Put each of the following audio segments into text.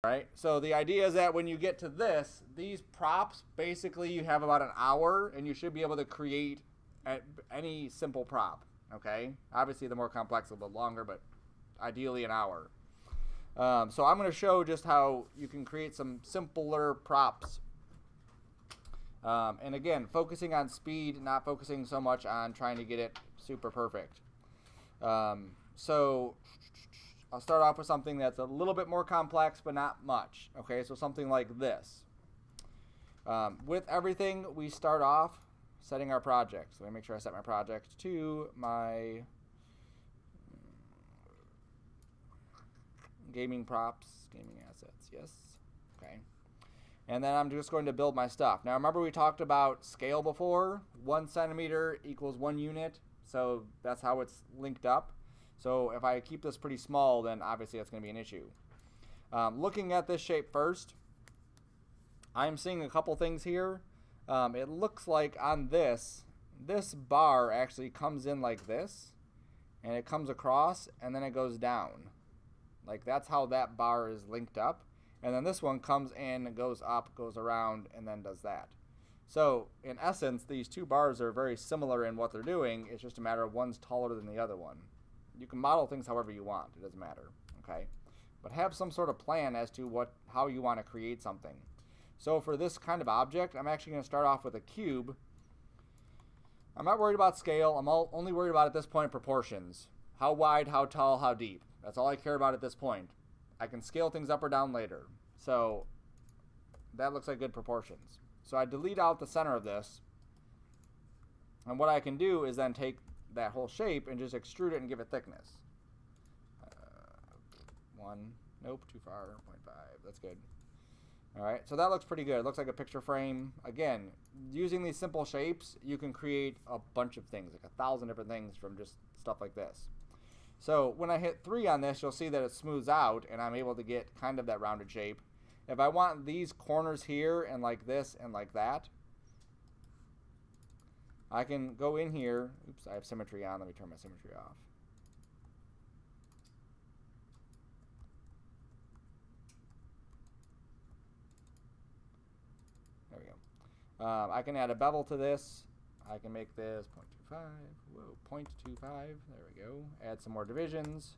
Right? So the idea is that when you get to this, these props, basically you have about an hour and you should be able to create any simple prop. Okay? Obviously the more complex, a little bit longer, but ideally an hour. So I'm going to show just how you can create some simpler props. And again, focusing on speed, not focusing so much on trying to get it super perfect. So I'll start off with something that's a little bit more complex, but not much. Okay, so something like this. With everything, we start off setting our project. So let me make sure I set my project to my GamingProps, gaming assets, yes. Okay. And then I'm just going to build my stuff. Now remember we talked about scale before. 1 centimeter equals 1 unit. So that's how it's linked up. So if I keep this pretty small, then obviously that's going to be an issue. Looking at this shape first, I'm seeing a couple things here. It looks like on this bar actually comes in like this, and it comes across, and then it goes down. Like that's how that bar is linked up. And then this one comes in, goes up, goes around, and then does that. So in essence, these two bars are very similar in what they're doing. It's just a matter of one's taller than the other one. You can model things however you want. It doesn't matter. Okay? But have some sort of plan as to how you want to create something. So for this kind of object, I'm actually going to start off with a cube. I'm not worried about scale. I'm only worried about at this point proportions. How wide, how tall, how deep. That's all I care about at this point. I can scale things up or down later. So that looks like good proportions. So I delete out the center of this. And what I can do is then take that whole shape and just extrude it and give it thickness. 1, nope, too far, 0.5, that's good. Alright, so that looks pretty good. It looks like a picture frame. Again, using these simple shapes, you can create a bunch of things, like 1,000 different things from just stuff like this. So when I hit 3 on this, you'll see that it smooths out and I'm able to get kind of that rounded shape. If I want these corners here and like this and like that, I can go in here. Oops, I have symmetry on. Let me turn my symmetry off. There we go. I can add a bevel to this. I can make this 0.25. Whoa, 0.25. There we go. Add some more divisions.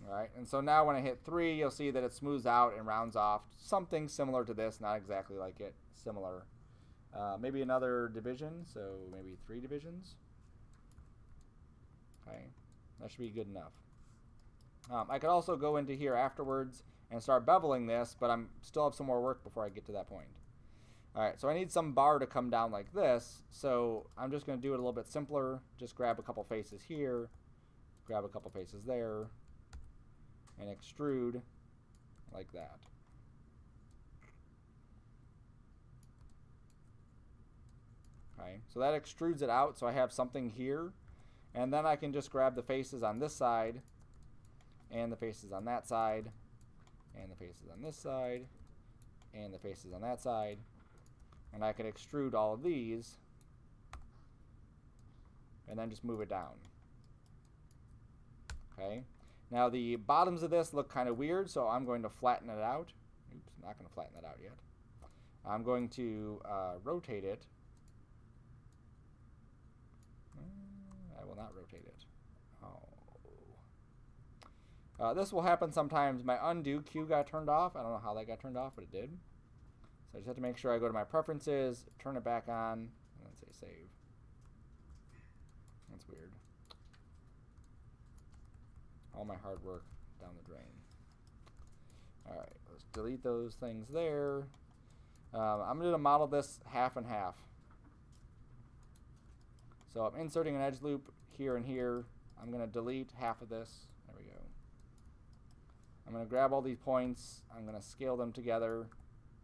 All right, and so now when I hit 3, you'll see that it smooths out and rounds off. Something similar to this, not exactly like it, similar. Maybe another division, so maybe 3 divisions. Okay, that should be good enough. I could also go into here afterwards and start beveling this, but I'm still have some more work before I get to that point. All right, so I need some bar to come down like this, so I'm just going to do it a little bit simpler. Just grab a couple faces here, grab a couple faces there, and extrude like that. Okay, so that extrudes it out, so I have something here, and then I can just grab the faces on this side, and the faces on that side, and the faces on this side, and the faces on that side, and I could extrude all of these, and then just move it down. Okay, now the bottoms of this look kind of weird, so I'm going to flatten it out. Oops, I'm not going to flatten that out yet. I'm going to rotate it. I will not rotate it. Oh. This will happen sometimes. My undo cue got turned off. I don't know how that got turned off, but it did. So I just have to make sure I go to my preferences, turn it back on, and then say save. That's weird. All my hard work down the drain. All right, let's delete those things there. I'm going to model this half and half. So I'm inserting an edge loop here and here. I'm going to delete half of this. There we go. I'm going to grab all these points. I'm going to scale them together.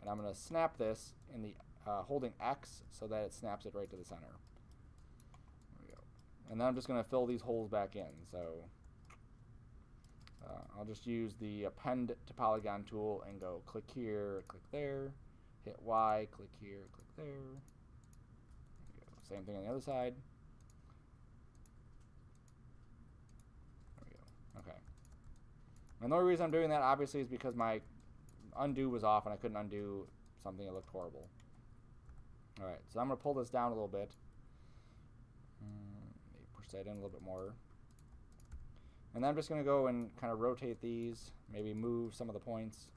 And I'm going to snap this in the holding X so that it snaps it right to the center. There we go. And then I'm just going to fill these holes back in. So I'll just use the append to polygon tool and go click here, click there, hit Y, click here, click there. There we go. Same thing on the other side. There we go. Okay. And the only reason I'm doing that, obviously, is because my undo was off and I couldn't undo something that looked horrible. Alright, so I'm going to pull this down a little bit. Maybe push that in a little bit more. And then I'm just going to go and kind of rotate these, maybe move some of the points.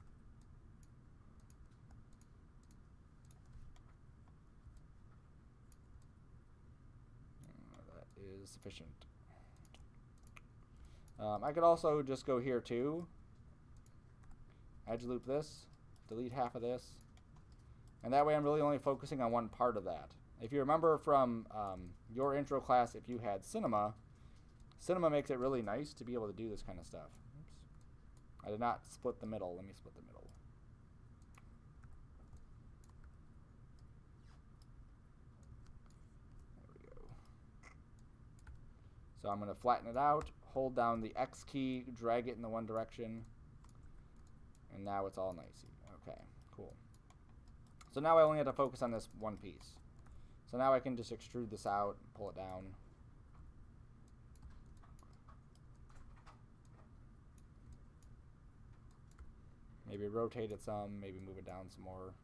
That is sufficient. I could also just go here too. Edge loop this, delete half of this. And that way I'm really only focusing on one part of that. If you remember from your intro class, if you had cinema, cinema makes it really nice to be able to do this kind of stuff. Oops. I did not split the middle. Let me split the middle. There we go. So I'm going to flatten it out, hold down the X key, drag it in the one direction, and now it's all nicey. Okay, cool. So now I only have to focus on this one piece. So now I can just extrude this out, pull it down. Maybe rotate it some, maybe move it down some more.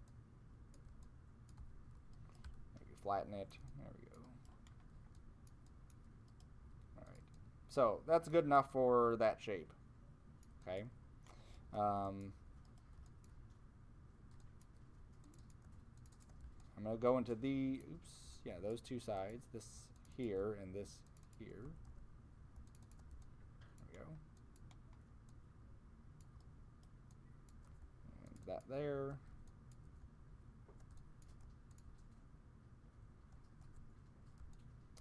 Maybe flatten it. There we go. Alright. So that's good enough for that shape. Okay. I'm going to go into those two sides, this here and this here. There we go. And that there.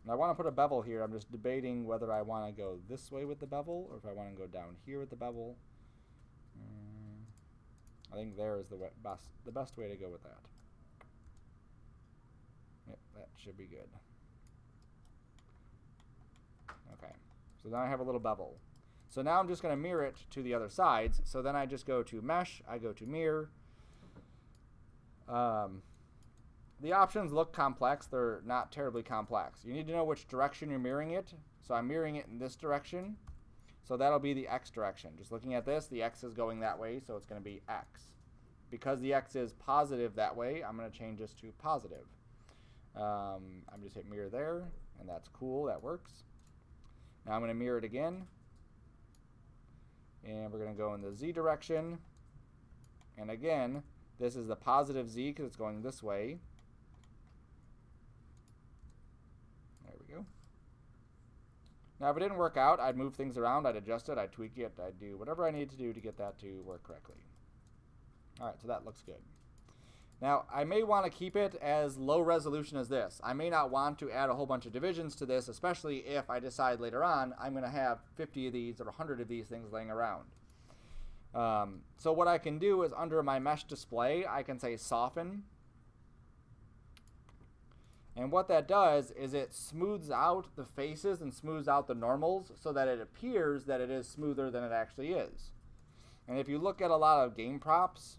And I want to put a bevel here. I'm just debating whether I want to go this way with the bevel or if I want to go down here with the bevel. I think there is the best way to go with that. Yep, that should be good. Okay, so now I have a little bevel. So now I'm just going to mirror it to the other sides. So then I just go to Mesh, I go to Mirror. The options look complex. They're not terribly complex. You need to know which direction you're mirroring it. So I'm mirroring it in this direction. So that'll be the X direction. Just looking at this, the X is going that way, so it's going to be X. Because the X is positive that way, I'm going to change this to positive. I'm just hit mirror there, and that's cool, that works. Now I'm going to mirror it again, and we're going to go in the Z direction, and again, this is the positive Z because it's going this way. There we go. Now if it didn't work out, I'd move things around, I'd adjust it, I'd tweak it, I'd do whatever I need to do to get that to work correctly. Alright, so that looks good. Now, I may want to keep it as low resolution as this. I may not want to add a whole bunch of divisions to this, especially if I decide later on I'm going to have 50 of these or 100 of these things laying around. So what I can do is under my mesh display, I can say soften. And what that does is it smooths out the faces and smooths out the normals so that it appears that it is smoother than it actually is. And if you look at a lot of game props,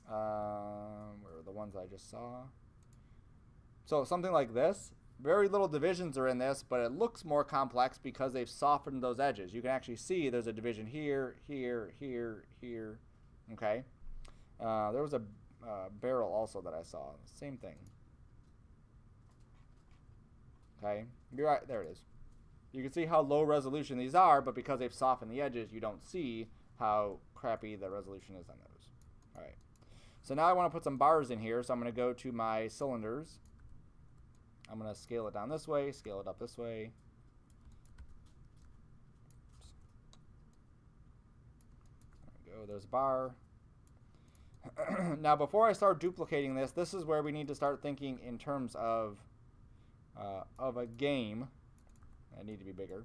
where are the ones I just saw? So something like this, very little divisions are in this, but it looks more complex because they've softened those edges. You can actually see there's a division here, here, here, here. Okay. There was a barrel also that I saw. Same thing. Okay. You're right. There it is. You can see how low resolution these are, but because they've softened the edges, you don't see how crappy the resolution is on those. All right. So now I want to put some bars in here, so I'm going to go to my cylinders. I'm going to scale it down this way, scale it up this way. There we go, there's a bar. Now before I start duplicating this, this is where we need to start thinking in terms of a game. I need to be bigger.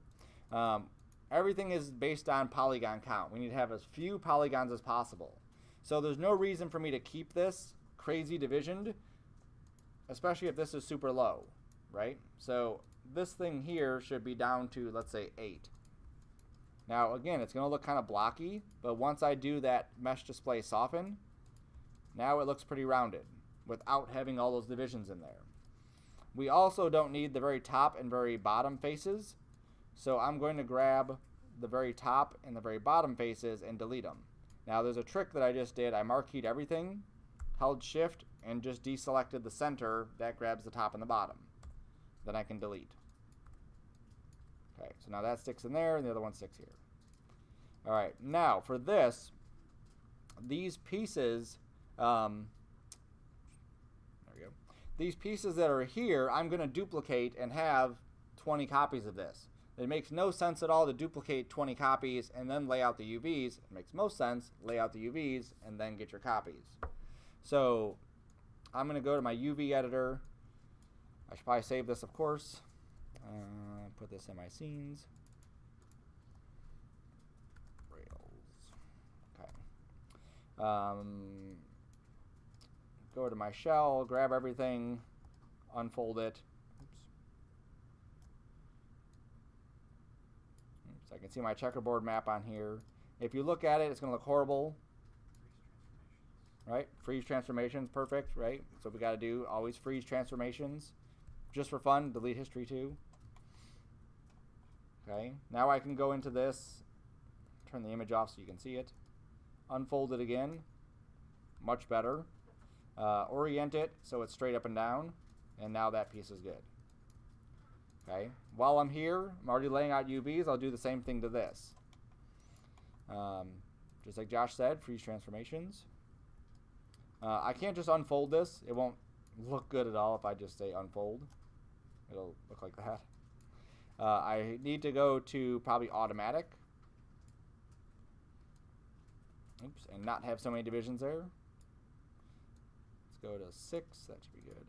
Everything is based on polygon count. We need to have as few polygons as possible. So there's no reason for me to keep this crazy divisioned, especially if this is super low, right? So this thing here should be down to, let's say, 8. Now, again, it's going to look kind of blocky, but once I do that mesh display soften, now it looks pretty rounded without having all those divisions in there. We also don't need the very top and very bottom faces, so I'm going to grab the very top and the very bottom faces and delete them. Now there's a trick that I just did. I marqueed everything, held shift, and just deselected the center. That grabs the top and the bottom. Then I can delete. Okay, so now that sticks in there and the other one sticks here. All right, now for this, these pieces, there we go. These pieces that are here, I'm going to duplicate and have 20 copies of this. It makes no sense at all to duplicate 20 copies and then lay out the UVs. It makes most sense, lay out the UVs and then get your copies. So I'm going to go to my UV editor. I should probably save this, of course. Put this in my scenes. Rails. Okay. Go to my shell, grab everything, unfold it. So I can see my checkerboard map on here. If you look at it, it's going to look horrible. Right? Freeze transformations, perfect, right? So we got to do always freeze transformations. Just for fun, delete history too. Okay, now I can go into this, turn the image off so you can see it, unfold it again, much better, orient it so it's straight up and down, and now that piece is good. Okay, while I'm here, I'm already laying out UVs, I'll do the same thing to this. Just like Josh said, freeze transformations. I can't just unfold this, it won't look good at all if I just say unfold. It'll look like that. I need to go to probably automatic. Oops, and not have so many divisions there. Let's go to 6, that should be good.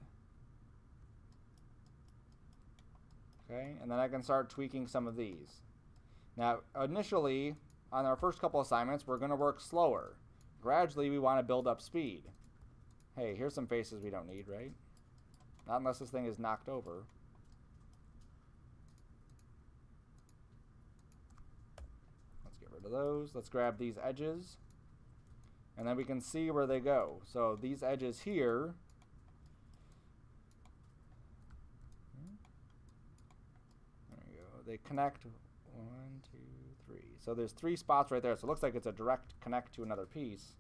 Okay, and then I can start tweaking some of these. Now, initially, on our first couple assignments, we're going to work slower. Gradually, we want to build up speed. Hey, here's some faces we don't need, right? Not unless this thing is knocked over. Let's get rid of those. Let's grab these edges. And then we can see where they go. So these edges here, there we go. They connect 1, 2, 3. So there's 3 spots right there. So it looks like it's a direct connect to another piece.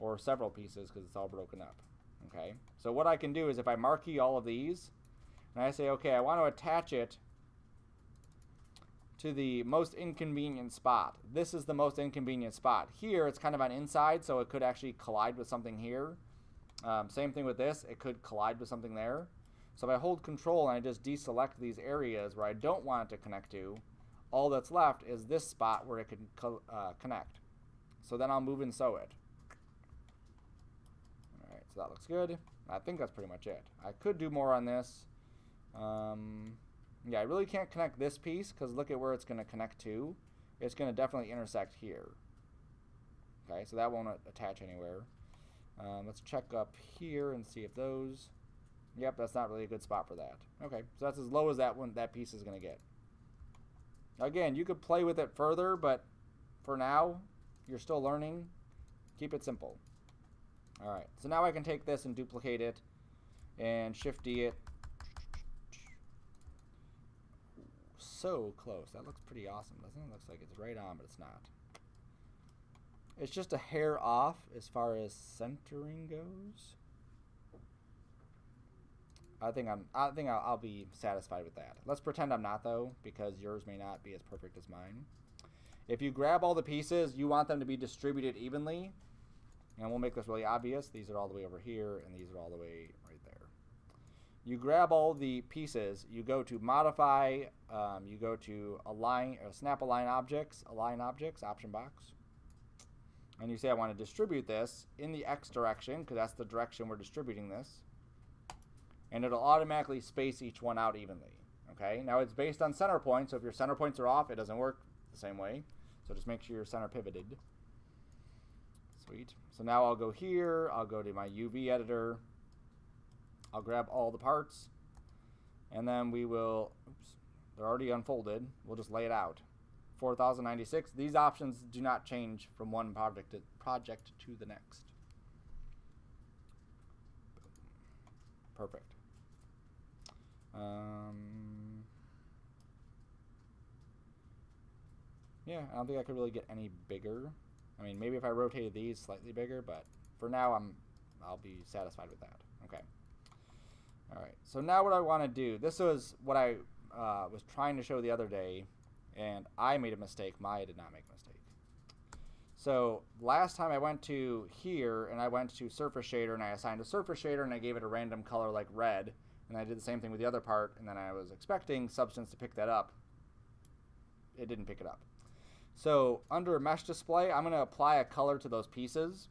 Or several pieces because it's all broken up. Okay, so what I can do is if I marquee all of these, and I say, okay, I want to attach it to the most inconvenient spot. This is the most inconvenient spot. Here, it's kind of on inside, so it could actually collide with something here. Same thing with this. It could collide with something there. So if I hold Control and I just deselect these areas where I don't want it to connect to, all that's left is this spot where it can connect. So then I'll move and sew it. So that looks good. I think that's pretty much it. I could do more on this. Yeah, I really can't connect this piece because look at where it's going to connect to. It's going to definitely intersect here. Okay, so that won't attach anywhere. Let's check up here and see if those... Yep, that's not really a good spot for that. Okay, so that's as low as that piece is going to get. Again, you could play with it further, but for now, you're still learning. Keep it simple. All right, so now I can take this and duplicate it and Shift D it. So close. That looks pretty awesome, doesn't it? Looks like it's right on, but it's not. It's just a hair off as far as centering goes. I think I'll be satisfied with that. Let's pretend I'm not though, because yours may not be as perfect as mine. If you grab all the pieces, you want them to be distributed evenly. And we'll make this really obvious. These are all the way over here, and these are all the way right there. You grab all the pieces. You go to Modify. You go to Align, Snap Align Objects, option box. And you say, I want to distribute this in the X direction, because that's the direction we're distributing this. And it'll automatically space each one out evenly. Okay. Now it's based on center points, so if your center points are off, it doesn't work the same way. So just make sure you're center pivoted. Sweet. So now I'll go here, I'll go to my UV editor, I'll grab all the parts, and then we will, oops, they're already unfolded, we'll just lay it out. 4096, these options do not change from one project to the next. Perfect. Yeah, I don't think I could really get any bigger. I mean, maybe if I rotated these slightly bigger, but for now I'll be satisfied with that. Okay. All right. So now what I want to do, this was what I was trying to show the other day, and I made a mistake. Maya did not make a mistake. So last time I went to here, and I went to Surface Shader, and I assigned a Surface Shader, and I gave it a random color like red, and I did the same thing with the other part, and then I was expecting Substance to pick that up. It didn't pick it up. So under Mesh Display, I'm going to apply a color to those pieces,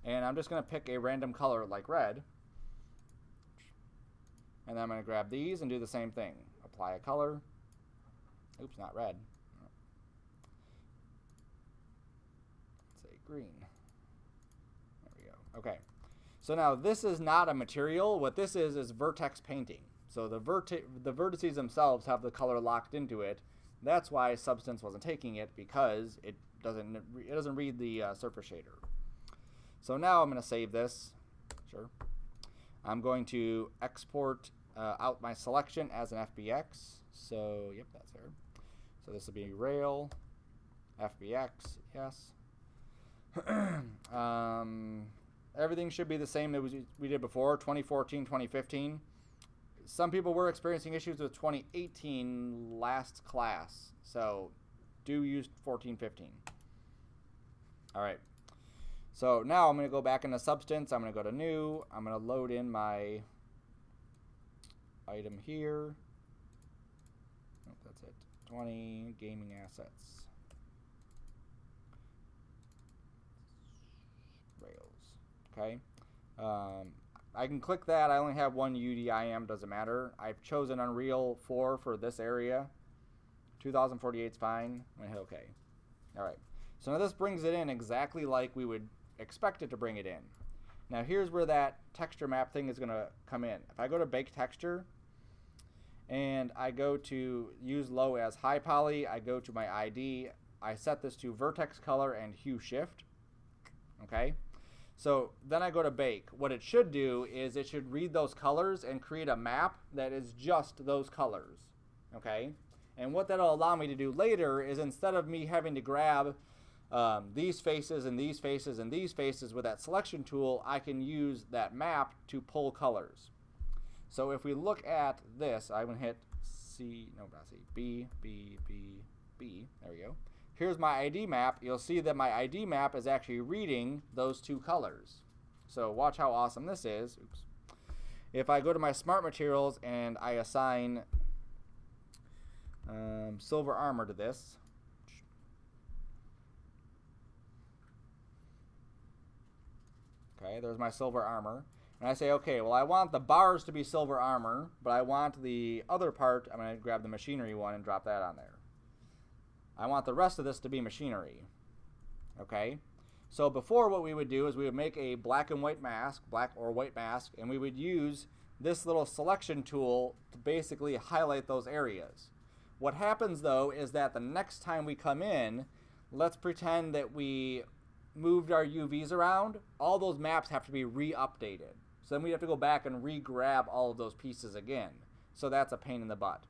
and I'm just going to pick a random color like red, and then I'm going to grab these and do the same thing. Apply a color. Oops, not red. Let's say green. There we go. Okay. So now this is not a material. What this is vertex painting. So the vertices themselves have the color locked into it. That's why Substance wasn't taking it, because it doesn't read the Surface Shader. So now I'm going to save this. Sure. I'm going to export out my selection as an FBX. So yep, that's there. So this will be rail, FBX, yes. Everything should be the same that we did before, 2014, 2015. Some people were experiencing issues with 2018 last class, so do use 14, 15. All right. So now I'm going to go back into Substance. I'm going to go to New. I'm going to load in my item here. Oh, that's it. 20 gaming assets. Rails. Okay. I can click that. I only have one UDIM, doesn't matter. I've chosen Unreal 4 for this area. 2048 is fine. I'm going to hit OK. All right. So now this brings it in exactly like we would expect it to bring it in. Now here's where that texture map thing is going to come in. If I go to Bake Texture and I go to use low as high poly, I go to my ID. I set this to vertex color and hue shift. Okay. So then I go to bake. What it should do is it should read those colors and create a map that is just those colors. Okay? And what that'll allow me to do later is, instead of me having to grab these faces and these faces and these faces with that selection tool, I can use that map to pull colors. So if we look at this, I'm going to hit C, no, not C, B, B, B, B. There we go. Here's my ID map. You'll see that my ID map is actually reading those two colors. So watch how awesome this is. Oops. If I go to my Smart Materials and I assign Silver Armor to this, okay, there's my Silver Armor. And I say, okay, well, I want the bars to be Silver Armor, but I want the other part, I'm going to grab the machinery one and drop that on there. I want the rest of this to be machinery. Okay? So before, what we would do is we would make a black and white mask, black or white mask, and we would use this little selection tool to basically highlight those areas. What happens, though, is that the next time we come in, let's pretend that we moved our UVs around, all those maps have to be re-updated. So then we have to go back and re-grab all of those pieces again. So that's a pain in the butt.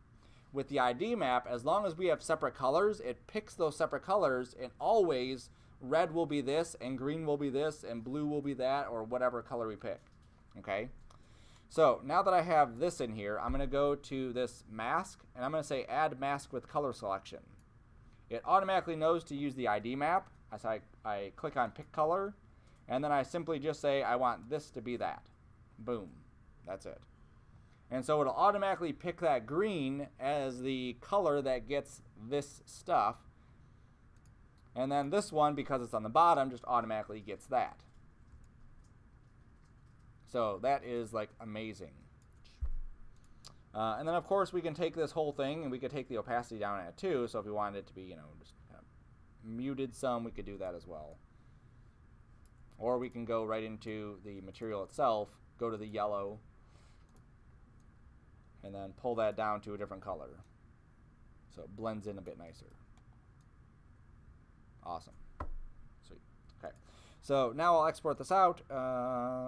With the ID map, as long as we have separate colors, it picks those separate colors, and always red will be this, and green will be this, and blue will be that, or whatever color we pick. Okay? So now that I have this in here, I'm going to go to this mask, and I'm going to say add mask with color selection. It automatically knows to use the ID map. So I click on pick color, and then I simply just say I want this to be that. Boom. That's it. And so it'll automatically pick that green as the color that gets this stuff. And then this one, because it's on the bottom, just automatically gets that. So that is like amazing. And then of course we can take this whole thing and we could take the opacity down at 2. So if we wanted it to be, you know, just kind of muted some, we could do that as well. Or we can go right into the material itself, go to the yellow, and then pull that down to a different color. So it blends in a bit nicer. Awesome. Sweet. Okay. So now I'll export this out.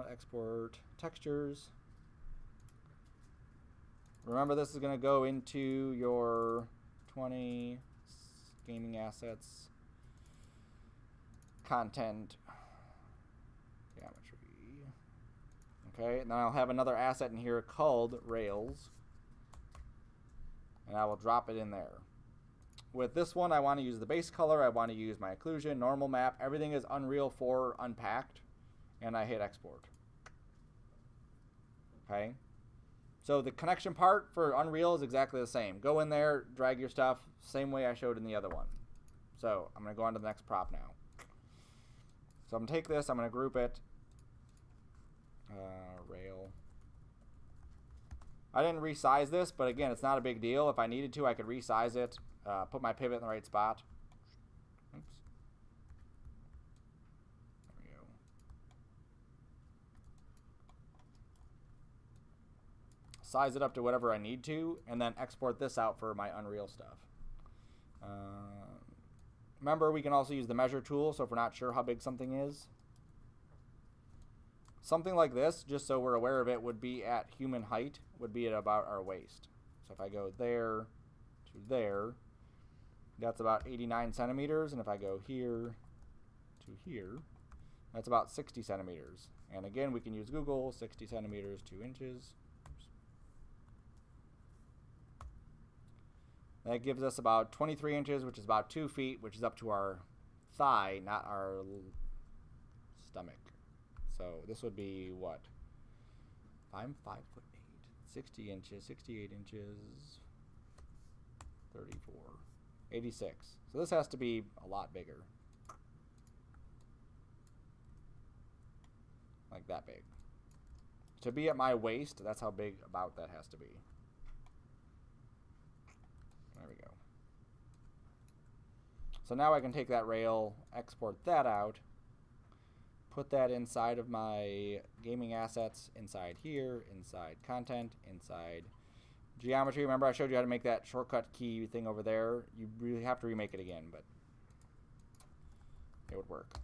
Export textures. Remember, this is going to go into your 20 gaming assets, content, geometry. Okay, and then I'll have another asset in here called Rails, and I will drop it in there. With this one, I want to use the base color, I want to use my occlusion, normal map, everything is Unreal 4 unpacked, and I hit export. Okay, so the connection part for Unreal is exactly the same. Go in there, drag your stuff, same way I showed in the other one. So I'm going to go on to the next prop now. So I'm going to take this, I'm going to group it, rail. I didn't resize this, but again, it's not a big deal. If I needed to, I could resize it, put my pivot in the right spot. Oops. There we go. Size it up to whatever I need to, and then export this out for my Unreal stuff. Remember, we can also use the measure tool, so if we're not sure how big something is. Something like this, just so we're aware of it, would be at human height, would be at about our waist. So if I go there to there, that's about 89 centimeters, and if I go here to here, that's about 60 centimeters. And again, we can use Google, 60 centimeters, 2 inches. That gives us about 23 inches, which is about 2 feet, which is up to our thigh, not our stomach. So this would be what? I'm 5'8", 60 inches, 68 inches, 34, 86. So this has to be a lot bigger. Like that big. To be at my waist, that's how big about that has to be. There we go. So now I can take that rail, export that out, put that inside of my gaming assets, inside here, inside content, inside geometry. Remember I showed you how to make that shortcut key thing over there? You really have to remake it again, but it would work.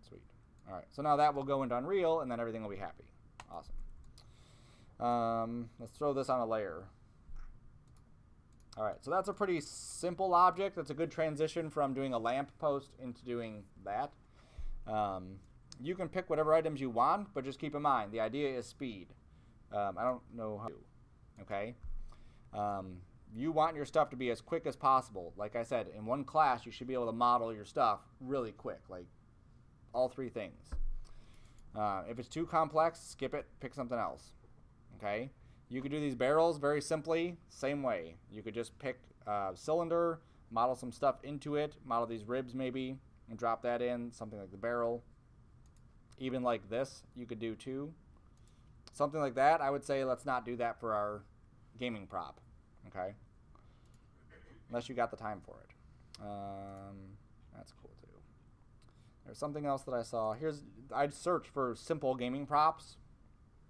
Sweet. All right, so now that will go into Unreal, and then everything will be happy. Awesome. Let's throw this on a layer. All right, so that's a pretty simple object. That's a good transition from doing a lamp post into doing that. You can pick whatever items you want, but just keep in mind, the idea is speed. I don't know how to, okay? You want your stuff to be as quick as possible. Like I said, in one class, you should be able to model your stuff really quick, like all 3 things. If it's too complex, skip it, pick something else, okay? You could do these barrels very simply, same way. You could just pick a cylinder, model some stuff into it, model these ribs maybe, and drop that in, something like the barrel. Even like this, you could do too. Something like that, I would say let's not do that for our gaming prop, okay? Unless you got the time for it. That's cool too. There's something else that I saw. I'd search for simple gaming props.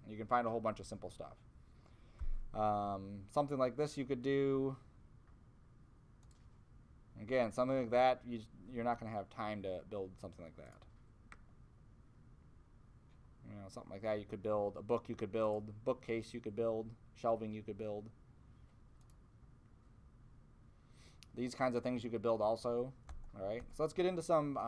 And you can find a whole bunch of simple stuff. Something like this you could do. Again, something like that, you're not going to have time to build something like that. You know, something like that you could build. A book you could build. Bookcase you could build. Shelving you could build. These kinds of things you could build also. All right, so let's get into some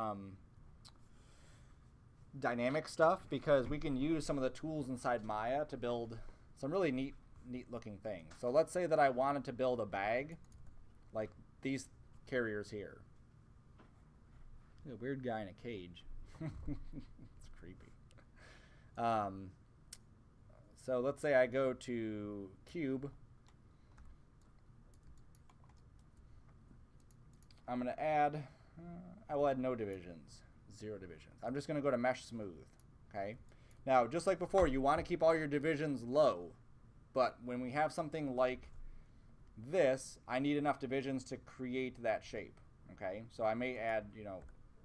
dynamic stuff, because we can use some of the tools inside Maya to build some really neat looking things. So let's say that I wanted to build a bag like these carriers here. A weird guy in a cage. It's creepy. So let's say I go to cube. I'm going to add, I will add no divisions, 0 divisions. I'm just going to go to mesh smooth, okay? Now, just like before, you want to keep all your divisions low, but when we have something like this, I need enough divisions to create that shape, okay? So I may add,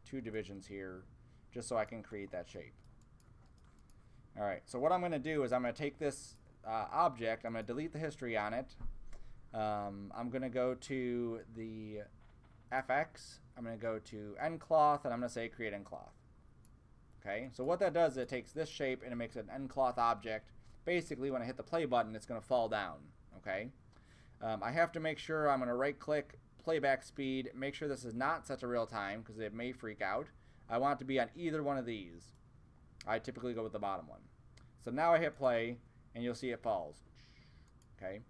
2 divisions here just so I can create that shape. All right, so what I'm going to do is I'm going to take this object, I'm going to delete the history on it. I'm going to go to the FX, I'm going to go to endcloth, and I'm going to say create endcloth. Okay, so what that does is it takes this shape and it makes an endcloth object. Basically, when I hit the play button, it's going to fall down. Okay, I have to make sure I'm going to right click, playback speed, make sure this is not set to real time because it may freak out. I want it to be on either one of these. I typically go with the bottom one. So now I hit play, and you'll see it falls. Okay.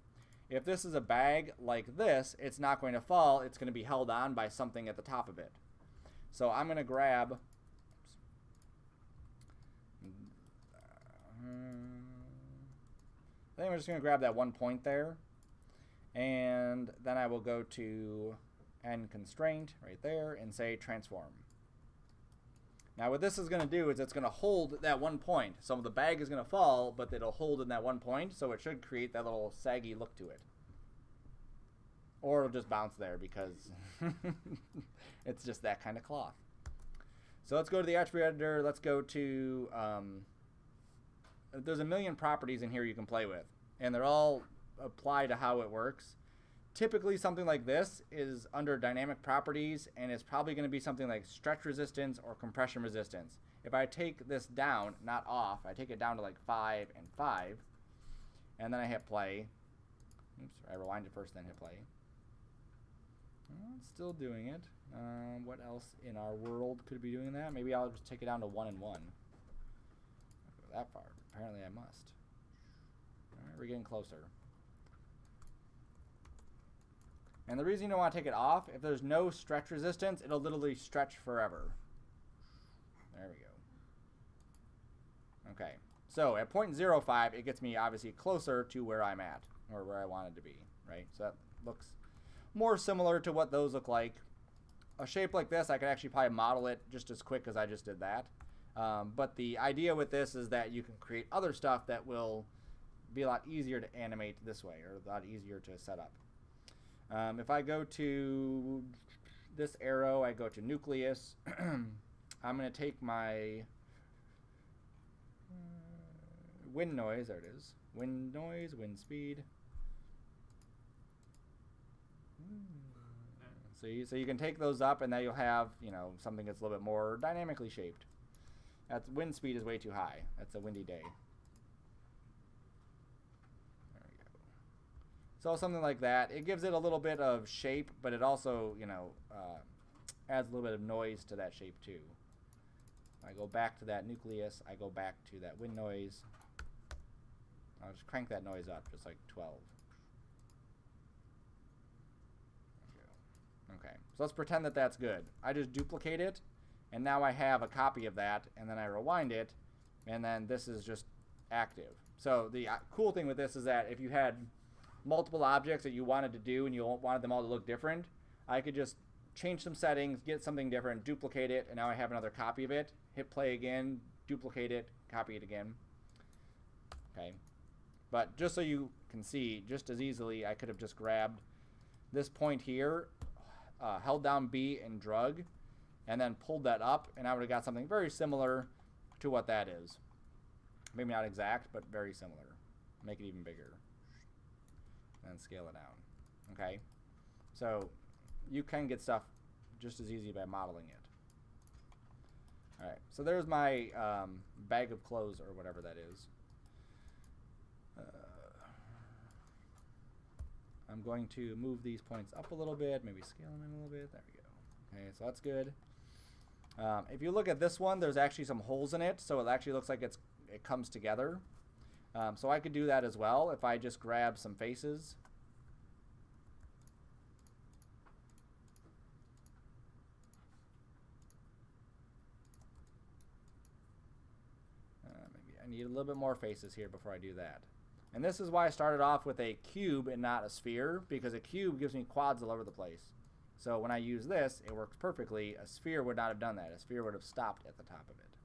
If this is a bag like this, it's not going to fall. It's going to be held on by something at the top of it. So I'm going to grab... I think we're just going to grab that 1 point there. And then I will go to end constraint right there and say transform. Now what this is going to do is it's going to hold that 1 point. So the bag is going to fall, but it'll hold in that 1 point, so it should create that little saggy look to it. Or it'll just bounce there because it's just that kind of cloth. So let's go to the attribute editor. Let's go to, there's a million properties in here you can play with, and they're all apply to how it works. Typically something like this is under dynamic properties, and it's probably going to be something like stretch resistance or compression resistance. If I take this down, not off, I take it down to like 5 and 5, and then I hit play. Oops, I rewind it first, then hit play. It's still doing it. What else in our world could be doing that? Maybe I'll just take it down to 1 and 1. I'll go that far. Apparently I must. Alright, we're getting closer. And the reason you don't want to take it off, if there's no stretch resistance, it'll literally stretch forever. There we go. Okay, so at 0.05, it gets me obviously closer to where I'm at, or where I wanted to be, right? So that looks more similar to what those look like. A shape like this, I could actually probably model it just as quick as I just did that. But the idea with this is that you can create other stuff that will be a lot easier to animate this way, or a lot easier to set up. If I go to this arrow, I go to nucleus. I'm going to take my wind noise. There it is. Wind noise, wind speed. So you can take those up, and now you'll have, you know, something that's a little bit more dynamically shaped. That's wind speed is way too high. That's a windy day. There we go. So something like that. It gives it a little bit of shape, but it also, you know, adds a little bit of noise to that shape too. I go back to that nucleus. I go back to that wind noise. I'll just crank that noise up, just like 12. Okay, so let's pretend that that's good. I just duplicate it, and now I have a copy of that, and then I rewind it, and then this is just active. So the cool thing with this is that if you had multiple objects that you wanted to do and you wanted them all to look different, I could just change some settings, get something different, duplicate it, and now I have another copy of it. Hit play again, duplicate it, copy it again. Okay, but just so you can see, just as easily, I could have just grabbed this point here, held down B and drug, and then pulled that up, and I would have got something very similar to what that is. Maybe not exact, but very similar. Make it even bigger. And scale it down. Okay? So you can get stuff just as easy by modeling it. Alright, so there's my bag of clothes, or whatever that is. I'm going to move these points up a little bit, maybe scale them in a little bit. There we go. Okay, so that's good. If you look at this one, there's actually some holes in it, so it actually looks like it comes together. So I could do that as well if I just grab some faces. Maybe I need a little bit more faces here before I do that. And this is why I started off with a cube and not a sphere, because a cube gives me quads all over the place. So when I use this, it works perfectly. A sphere would not have done that. A sphere would have stopped at the top of it.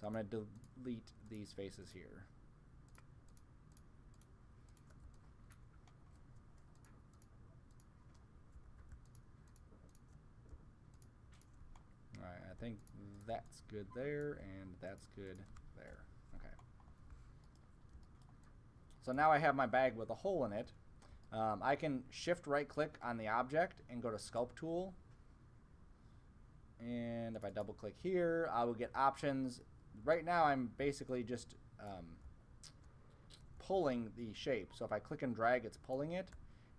So I'm going to delete these faces here. All right, I think that's good there, and that's good there. Okay. So now I have my bag with a hole in it. I can shift right click on the object and go to sculpt tool. And if I double click here, I will get options. Right now I'm basically just pulling the shape. So if I click and drag, it's pulling it.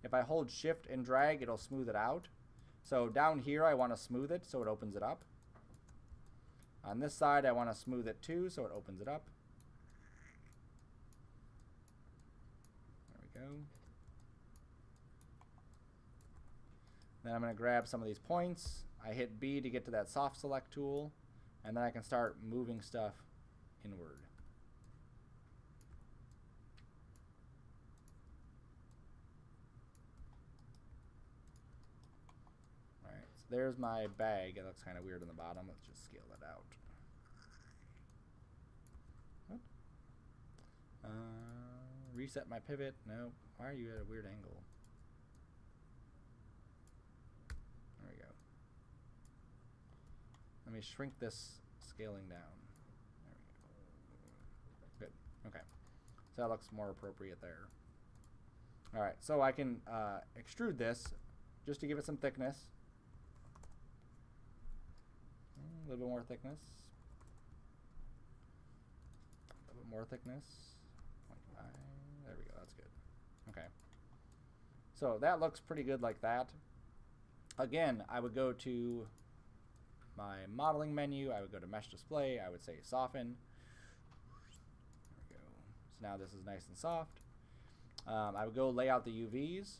if I hold shift and drag, it'll smooth it out. So down here, I want to smooth it so it opens it up. On this side, I want to smooth it too so it opens it up. There we go. Then I'm going to grab some of these points. I hit B to get to that soft select tool, and then I can start moving stuff inward. Alright, so there's my bag. It looks kind of weird on the bottom. Let's just scale that out. Reset my pivot. No. Why are you at a weird angle? There we go. Let me shrink this scaling down. There we go. Good. Okay. So that looks more appropriate there. Alright, so I can extrude this just to give it some thickness. A little bit more thickness. A little bit more thickness. 0.5. There we go. That's good. Okay. So that looks pretty good like that. Again, I would go to my modeling menu. I would go to mesh display. I would say soften. There we go. So now this is nice and soft. I would go lay out the UVs.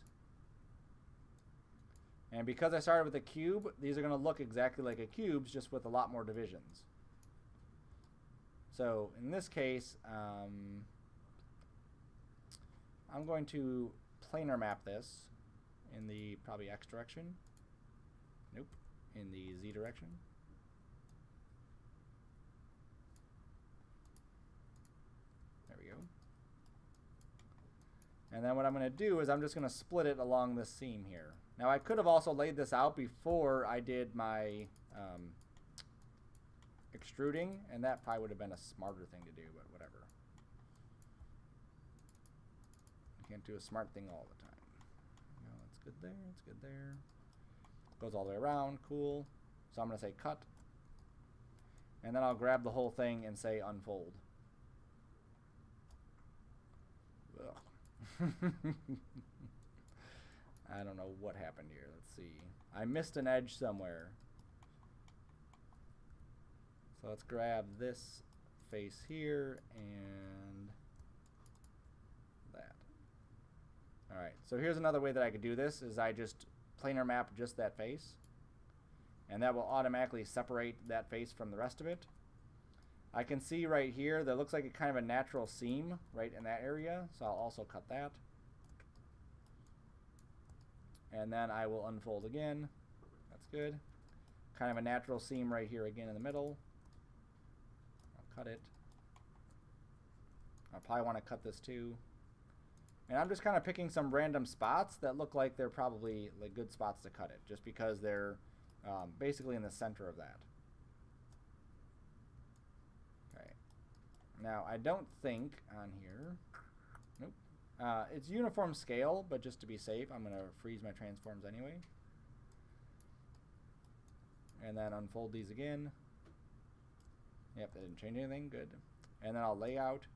And because I started with a cube, these are going to look exactly like a cube, just with a lot more divisions. So in this case, I'm going to planar map this in the probably X direction. Nope. In the Z direction. There we go. And then what I'm going to do is I'm just going to split it along this seam here. Now I could have also laid this out before I did my extruding, and that probably would have been a smarter thing to do, but whatever. You can't do a smart thing all the time. No, it's good there, it's good there. Goes all the way around, cool. So I'm going to say cut. And then I'll grab the whole thing and say unfold. Ugh. I don't know what happened here. Let's see. I missed an edge somewhere. So let's grab this face here and that. Alright, so here's another way that I could do this, is I just planar map just that face. And that will automatically separate that face from the rest of it. I can see right here that looks like a kind of a natural seam right in that area, so I'll also cut that. And then I will unfold again. That's good. Kind of a natural seam right here again in the middle. I'll cut it. I'll probably want to cut this too. And I'm just kind of picking some random spots that look like they're probably like good spots to cut it, just because they're basically in the center of that. Okay. Now I don't think on here. Nope. It's uniform scale, but just to be safe, I'm going to freeze my transforms anyway. And then unfold these again. Yep, that didn't change anything. Good. And then I'll lay out.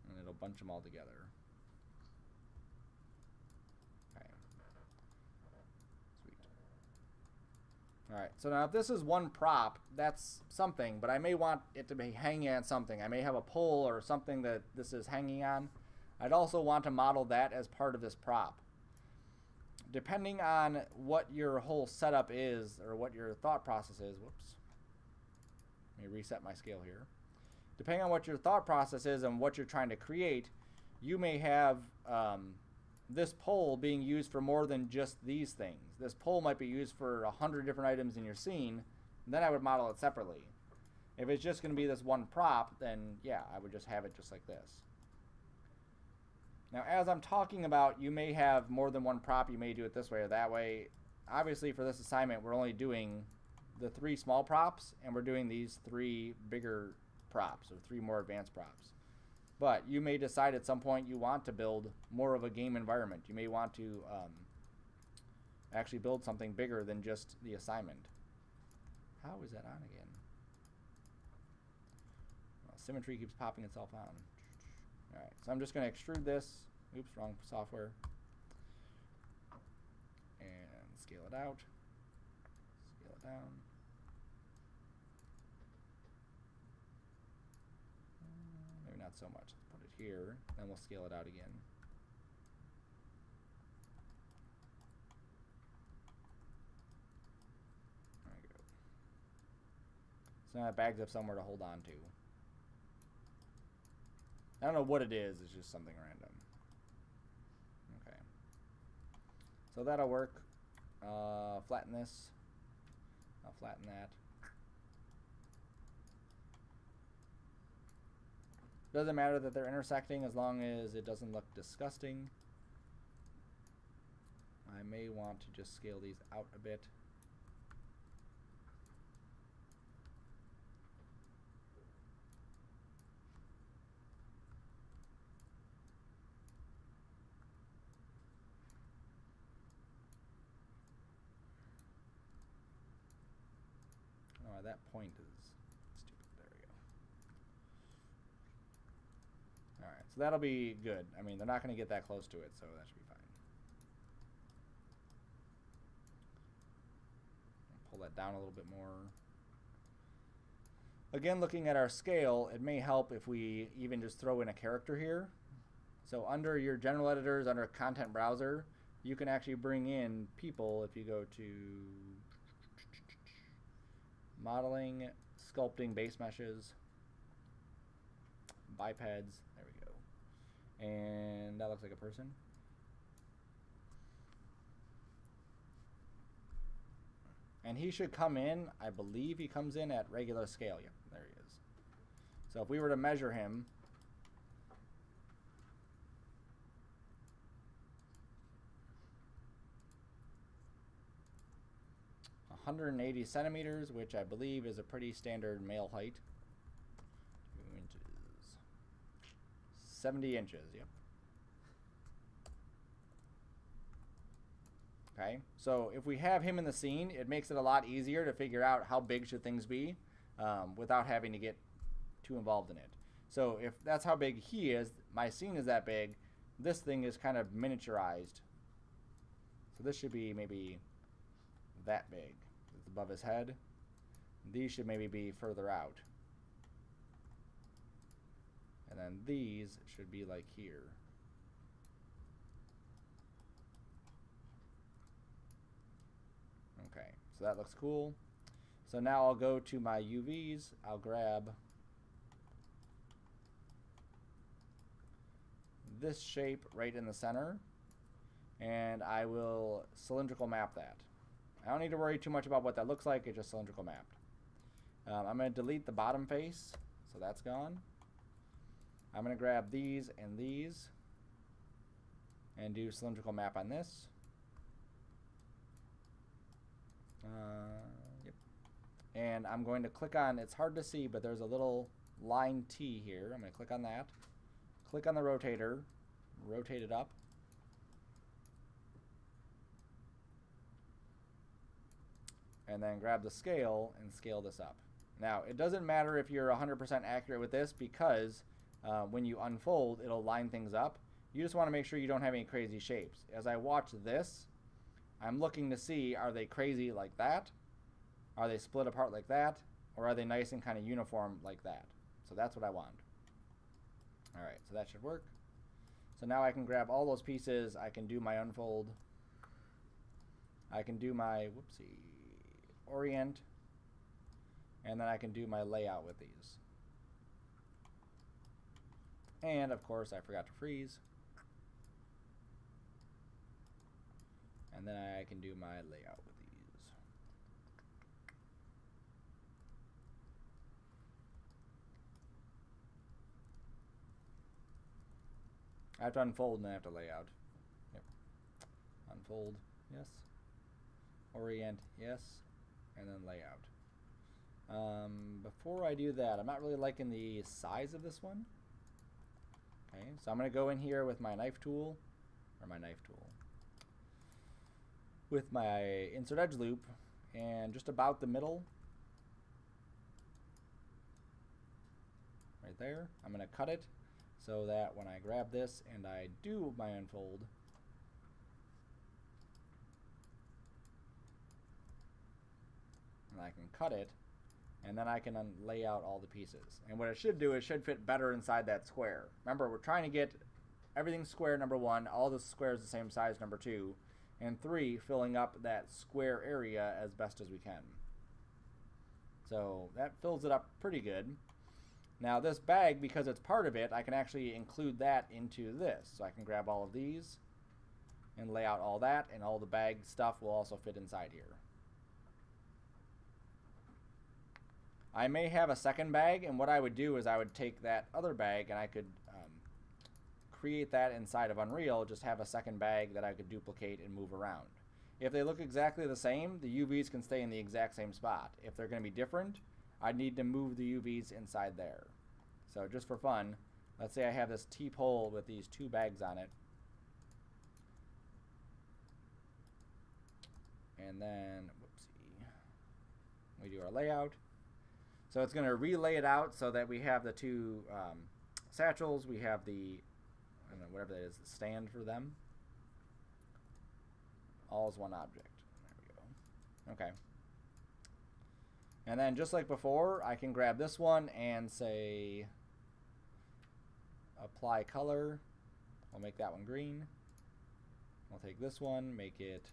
And it'll bunch them all together. Alright, so now if this is one prop, that's something, but I may want it to be hanging on something. I may have a pole or something that this is hanging on. I'd also want to model that as part of this prop. Depending on what your whole setup is, or what your thought process is, whoops. Let me reset my scale here. Depending on what your thought process is and what you're trying to create, you may have this pole being used for more than just these things. This pole might be used for 100 different items in your scene, and then I would model it separately. If it's just going to be this one prop, then yeah, I would just have it just like this. Now, as I'm talking about, you may have more than one prop. You may do it this way or that way. Obviously, for this assignment, we're only doing the 3 small props, and we're doing these 3 bigger props, or 3 more advanced props. But you may decide at some point you want to build more of a game environment. You may want to actually build something bigger than just the assignment. How is that on again? symmetry keeps popping itself on. Alright, so I'm just going to extrude this. Oops, wrong software. And scale it out. Scale it down. Maybe not so much. Let's put it here. Then we'll scale it out again. There we go. So now it bags up somewhere to hold on to. I don't know what it is. It's just something random. Okay. So that'll work. Flatten this. I'll flatten that. Doesn't matter that they're intersecting as long as it doesn't look disgusting. I may want to just scale these out a bit. Oh, that point is stupid. There we go. Alright, so that'll be good. I mean, they're not going to get that close to it, so that should be fine. Pull that down a little bit more. Again, looking at our scale, it may help if we even just throw in a character here. So under your general editors, under content browser, you can actually bring in people if you go to modeling, sculpting, base meshes, bipeds, there we go. And that looks like a person. And he should come in, I believe he comes in at regular scale. Yep, there he is. So if we were to measure him, .180 centimeters, which I believe is a pretty standard male height. 2 inches. 70 inches, yep. Okay, so if we have him in the scene, it makes it a lot easier to figure out how big should things be without having to get too involved in it. So if that's how big he is, my scene is that big, this thing is kind of miniaturized. So this should be maybe that big. It's above his head. These should maybe be further out. And then these should be like here. Okay, so that looks cool. So now I'll go to my UVs. I'll grab this shape right in the center, and I will cylindrical map that. I don't need to worry too much about what that looks like. It's just cylindrical mapped. I'm going to delete the bottom face, so that's gone. I'm going to grab these and do cylindrical map on this. Yep. And I'm going to click on, it's hard to see, but there's a little line T here. I'm going to click on that. Click on the rotator, rotate it up. And then grab the scale and scale this up. Now, it doesn't matter if you're 100% accurate with this because when you unfold, it'll line things up. You just want to make sure you don't have any crazy shapes. As I watch this, I'm looking to see, are they crazy like that? Are they split apart like that? Or are they nice and kind of uniform like that? So that's what I want. All right, so that should work. So now I can grab all those pieces. I can do my unfold. I can do my, whoopsie, orient. And then I can do my layout with these. And of course, I forgot to freeze. And then I can do my layout with these. I have to unfold and then I have to lay out. Yep. Unfold, yes. Orient, yes. And then layout. Before I do that, I'm not really liking the size of this one. Okay, so I'm going to go in here with my knife tool, with my insert edge loop, and just about the middle, right right there. I'm going to cut it so that when I grab this and I do my unfold, and I can cut it, and then I can lay out all the pieces. And what it should do, it should fit better inside that square. Remember, we're trying to get everything square, number 1, all the squares the same size, number 2, and 3, filling up that square area as best as we can. So that fills it up pretty good. Now this bag, because it's part of it, I can actually include that into this. So I can grab all of these and lay out all that, and all the bag stuff will also fit inside here. I may have a second bag, and what I would do is I would take that other bag and I could create that inside of Unreal, just have a second bag that I could duplicate and move around. If they look exactly the same, the UVs can stay in the exact same spot. If they're going to be different, I need to move the UVs inside there. So just for fun, let's say I have this T-pole with these 2 bags on it. And then, whoopsie, we do our layout. So it's going to relay it out so that we have the 2 satchels. We have the, I don't know, whatever that is, the stand for them. All is one object. There we go. Okay. And then just like before, I can grab this one and say apply color. I'll make that one green. I'll take this one, make it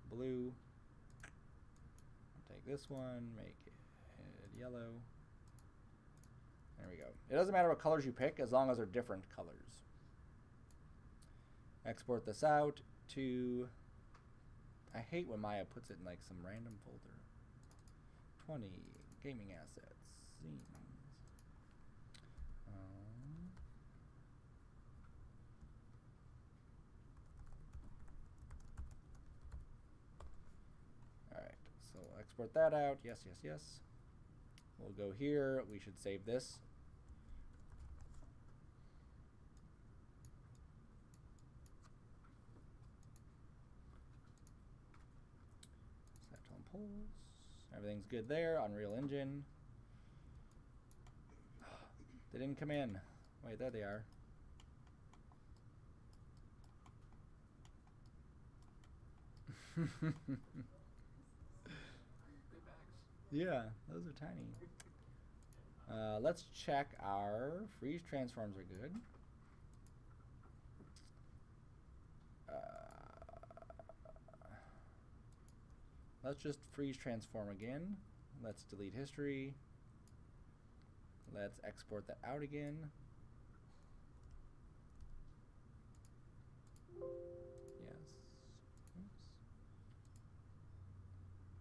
blue. I'll take this one, make it yellow. There we go. It doesn't matter what colors you pick as long as they're different colors. Export this out to, I hate when Maya puts it in like some random folder. 20 gaming assets, scenes. Alright, so export that out. Yes, yes, yes. We'll go here. We should save this. Satchel and poles. Everything's good there. Unreal Engine. They didn't come in. Wait, there they are. Yeah, those are tiny. Let's check our freeze transforms are good. Let's just freeze transform again. Let's delete history. Let's export that out again. Yes. Oops.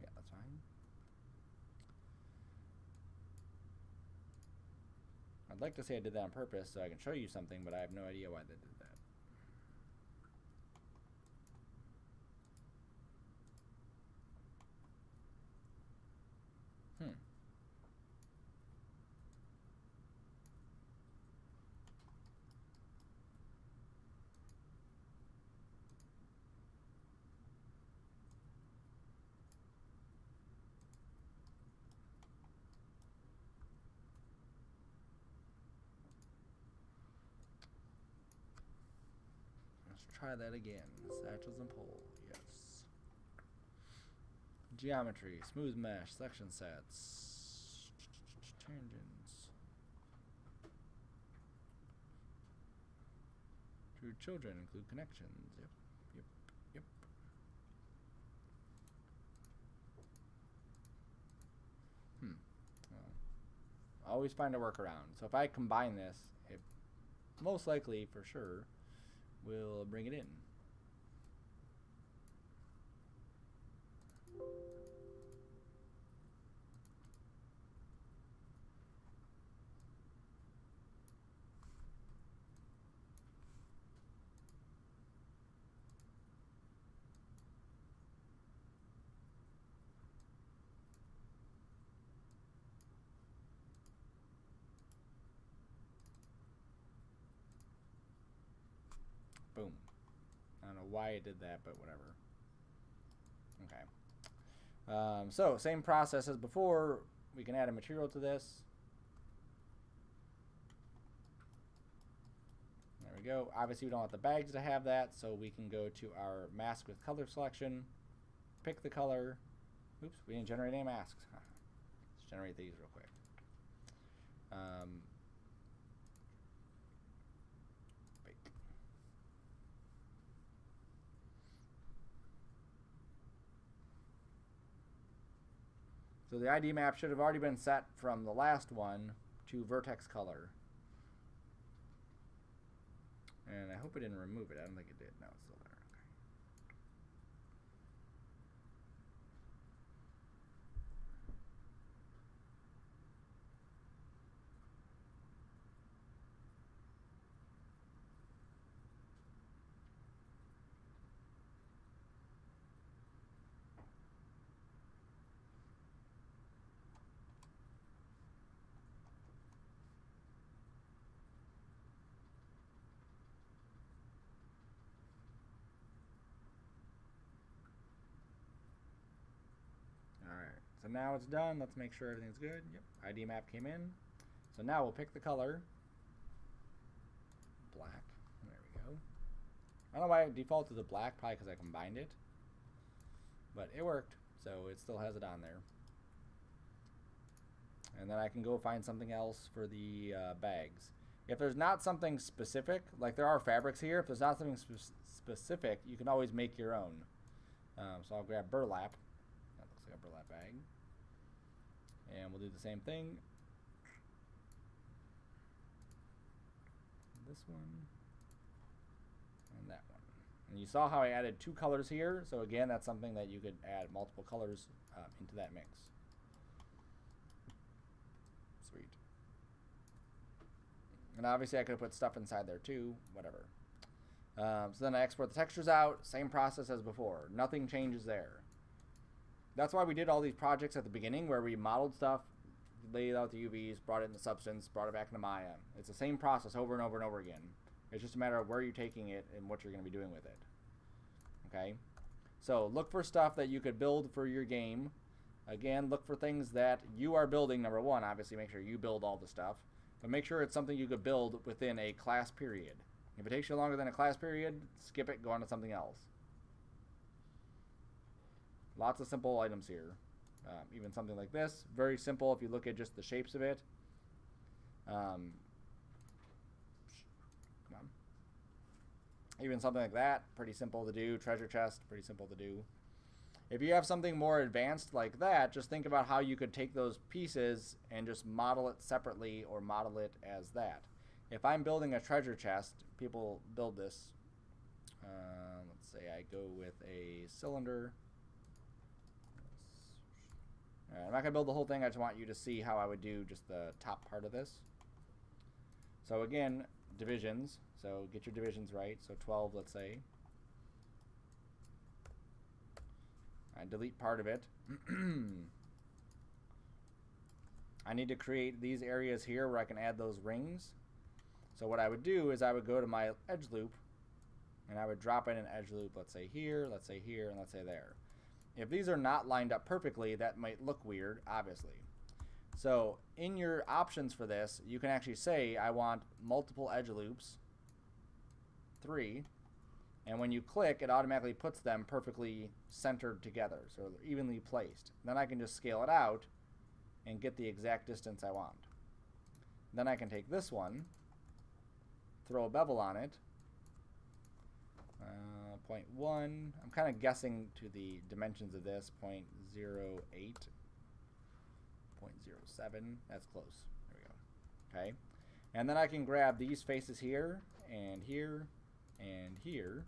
Yeah, that's fine. I'd like to say I did that on purpose so I can show you something, but I have no idea why they did that. Try that again. Satchels and pole. Yes. Geometry, smooth mesh, selection sets, tangents. True children include connections. Yep, yep, yep. Well, always find a workaround. So if I combine this, it most likely, for sure, we'll bring it in. Boom. I don't know why it did that, but whatever. Okay. So, same process as before. We can add a material to this. go. Obviously, we don't want the bags to have that, so we can go to our mask with color selection, pick the color. Oops, we didn't generate any masks. Let's generate these real quick. So the ID map should have already been set from the last one to vertex color. And I hope it didn't remove it. I don't think it did. No, it's still there. Alright, so now it's done. Let's make sure everything's good. Yep, ID map came in. So now we'll pick the color. Black. There we go. I don't know why it defaulted to black, probably because I combined it. But it worked, so it still has it on there. And then I can go find something else for the bags. If there's not something specific, like there are fabrics here, if there's not something specific, you can always make your own. So I'll grab burlap. That looks like a burlap bag. And we'll do the same thing. This one. And that one. And you saw how I added 2 colors here. So again, that's something that you could add multiple colors into that mix. Sweet. And obviously I could have put stuff inside there too, whatever. So then I export the textures out, same process as before. Nothing changes there. That's why we did all these projects at the beginning where we modeled stuff, laid out the UVs, brought it into Substance, brought it back into Maya. It's the same process over and over and over again. It's just a matter of where you're taking it and what you're going to be doing with it. Okay? So look for stuff that you could build for your game. Again, look for things that you are building, number one. Obviously, make sure you build all the stuff. But make sure it's something you could build within a class period. If it takes you longer than a class period, skip it, go on to something else. Lots of simple items here. Even something like this, very simple if you look at just the shapes of it. Come on. Even something like that, pretty simple to do. Treasure chest, pretty simple to do. If you have something more advanced like that, just think about how you could take those pieces and just model it separately or model it as that. If I'm building a treasure chest, people build this. Let's say I go with a cylinder. I'm not going to build the whole thing. I just want you to see how I would do just the top part of this. So again, divisions. So get your divisions right. So 12, let's say. I delete part of it. I need to create these areas here where I can add those rings. So what I would do is I would go to my edge loop and I would drop in an edge loop, let's say here, and let's say there. If these are not lined up perfectly, that might look weird, obviously. So in your options for this, you can actually say, I want multiple edge loops, 3, and when you click, it automatically puts them perfectly centered together, so they're evenly placed. Then I can just scale it out and get the exact distance I want. Then I can take this one, throw a bevel on it, 0.1. I'm kind of guessing to the dimensions of this, 0.08, 0.07. That's close. There we go. Okay. And then I can grab these faces here, and here, and here,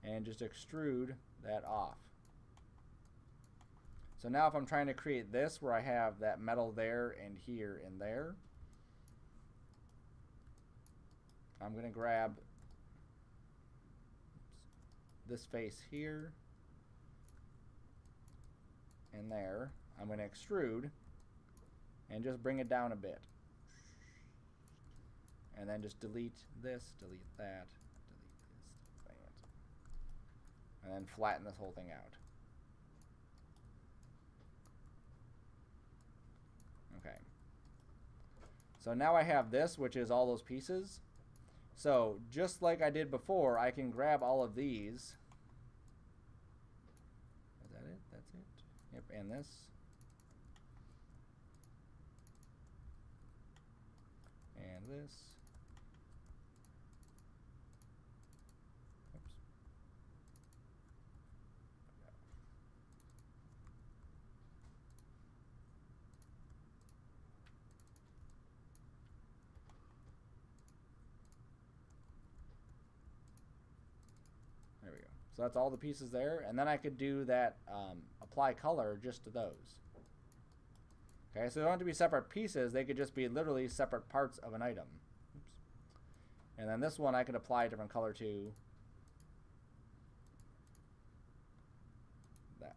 and just extrude that off. So now if I'm trying to create this where I have that metal there and here and there, I'm going to grab this face here and there. I'm going to extrude and just bring it down a bit. And then just delete this, delete that, delete this, that. And then flatten this whole thing out. Okay. So now I have this, which is all those pieces. So just like I did before, I can grab all of these. Is that it? That's it. Yep, and this. And this. Oops. There we go. So that's all the pieces there, and then I could do that apply color just to those. Okay, so they don't have to be separate pieces. They could just be literally separate parts of an item. Oops. And then this one I could apply a different color to. That.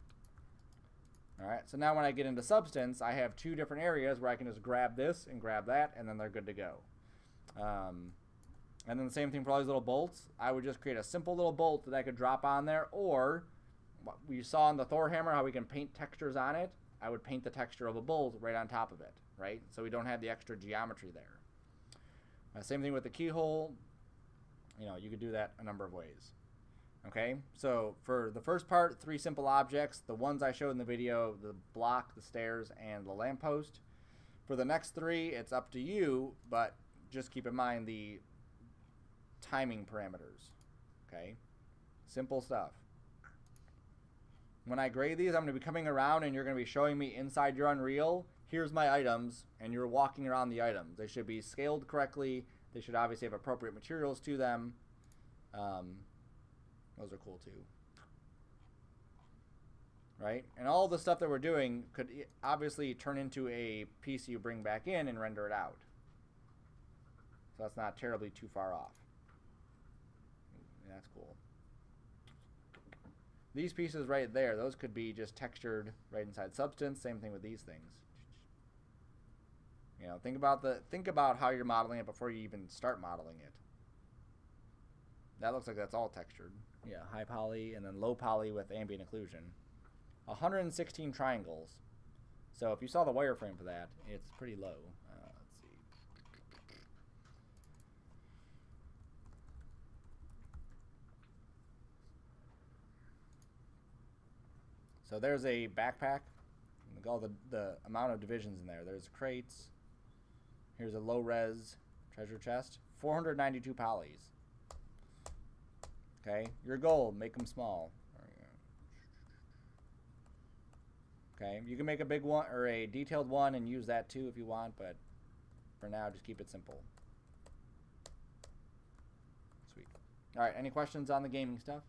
All right, so now when I get into substance, I have two different areas where I can just grab this and grab that, and then they're good to go. And then the same thing for all these little bolts. I would just create a simple little bolt that I could drop on there, or what we saw in the Thor hammer, how we can paint textures on it. I would paint the texture of a bolt right on top of it, right? So we don't have the extra geometry there. Same thing with the keyhole. You know, you could do that a number of ways. Okay, so for the first part, 3 simple objects. The ones I showed in the video, the block, the stairs, and the lamppost. For the next 3, it's up to you, but just keep in mind the timing parameters. Okay, simple stuff. When I grade these, I'm going to be coming around and you're going to be showing me inside your Unreal, here's my items, and you're walking around the items. They should be scaled correctly. They should obviously have appropriate materials to them. Those are cool too. Right? And all the stuff that we're doing could obviously turn into a piece you bring back in and render it out. So that's not terribly too far off. That's cool. These pieces right there, those could be just textured right inside substance. Same thing with these things. You know, think about how you're modeling it before you even start modeling it. That looks like that's all textured. Yeah, high poly and then low poly with ambient occlusion. 116 triangles. So if you saw the wireframe for that, it's pretty low. Let's see. So there's a backpack. Look at all the amount of divisions in there. There's crates. Here's a low res treasure chest. 492 polys. Okay, your goal, make them small. Okay, you can make a big one or a detailed one and use that too if you want, but for now, just keep it simple. Sweet. All right, any questions on the gaming stuff?